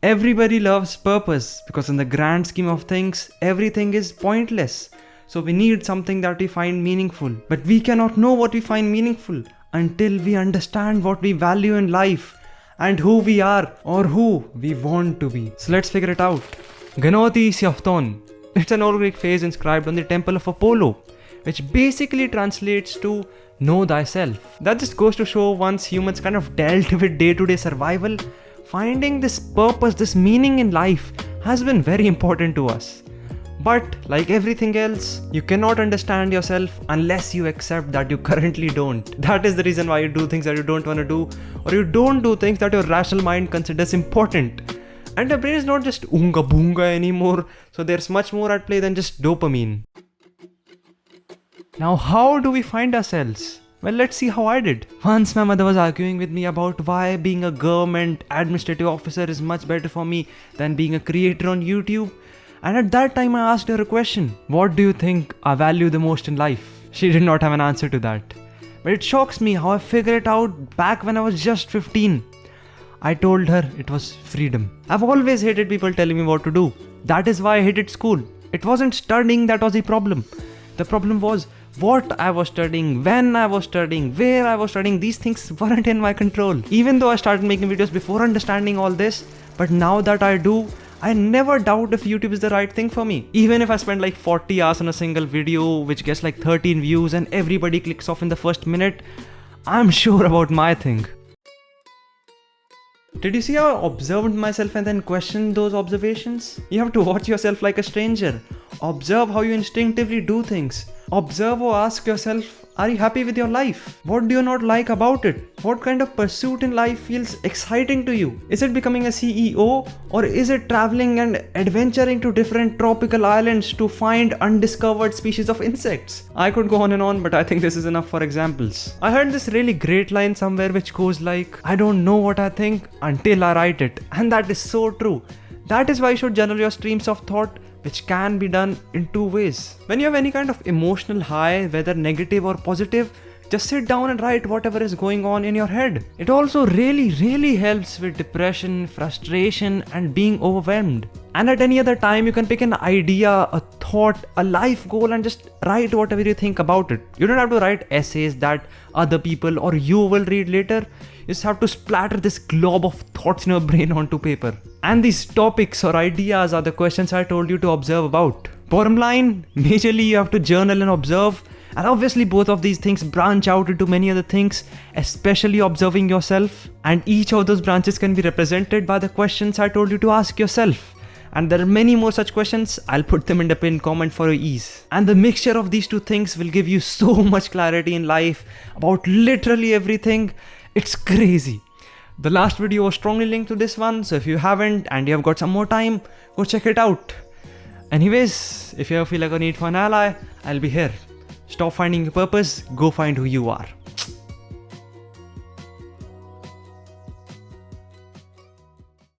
Everybody loves purpose because in the grand scheme of things, everything is pointless. So we need something that we find meaningful. But we cannot know what we find meaningful until we understand what we value in life and who we are or who we want to be. So let's figure it out. Ganoti Siafton. It's an old Greek phrase inscribed on the temple of Apollo, which basically translates to know thyself. That just goes to show once humans kind of dealt with day-to-day survival, finding this purpose, this meaning in life has been very important to us. But like everything else, you cannot understand yourself unless you accept that you currently don't. That is the reason why you do things that you don't want to do, or you don't do things that your rational mind considers important. And your brain is not just oonga boonga anymore, so there's much more at play than just dopamine. Now, how do we find ourselves? Well, let's see how I did. Once my mother was arguing with me about why being a government administrative officer is much better for me than being a creator on YouTube. And at that time I asked her a question. What do you think I value the most in life? She did not have an answer to that. But it shocks me how I figured it out back when I was just 15. I told her it was freedom. I've always hated people telling me what to do. That is why I hated school. It wasn't studying that was the problem. The problem was what I was studying, when I was studying, where I was studying. These things weren't in my control. Even though I started making videos before understanding all this, but now that I do, I never doubt if YouTube is the right thing for me. Even if I spend like 40 hours on a single video which gets like 13 views and everybody clicks off in the first minute, I'm sure about my thing. Did you see how I observed myself and then questioned those observations? You have to watch yourself like a stranger. Observe how you instinctively do things. Observe or ask yourself, are you happy with your life? What do you not like about it? What kind of pursuit in life feels exciting to you? Is it becoming a CEO, or is it traveling and adventuring to different tropical islands to find undiscovered species of insects? I could go on and on, but I think this is enough for examples. I heard this really great line somewhere which goes like, I don't know what I think until I write it. And that is so true. That is why you should journal your streams of thought, which can be done in two ways. When you have any kind of emotional high, whether negative or positive, just sit down and write whatever is going on in your head. It also really helps with depression, frustration, and being overwhelmed. And at any other time, you can pick an idea, a thought, a life goal, and just write whatever you think about it. You don't have to write essays that other people or you will read later. You just have to splatter this glob of thoughts in your brain onto paper. And these topics or ideas are the questions I told you to observe about. Bottom line, majorly you have to journal and observe. And obviously both of these things branch out into many other things, especially observing yourself. And each of those branches can be represented by the questions I told you to ask yourself. And there are many more such questions. I'll put them in the pinned comment for your ease. And the mixture of these two things will give you so much clarity in life about literally everything. It's crazy. The last video was strongly linked to this one, so if you haven't and you have got some more time, go check it out. Anyways, if you ever feel like a need for an ally, I'll be here. Stop finding your purpose, go find who you are.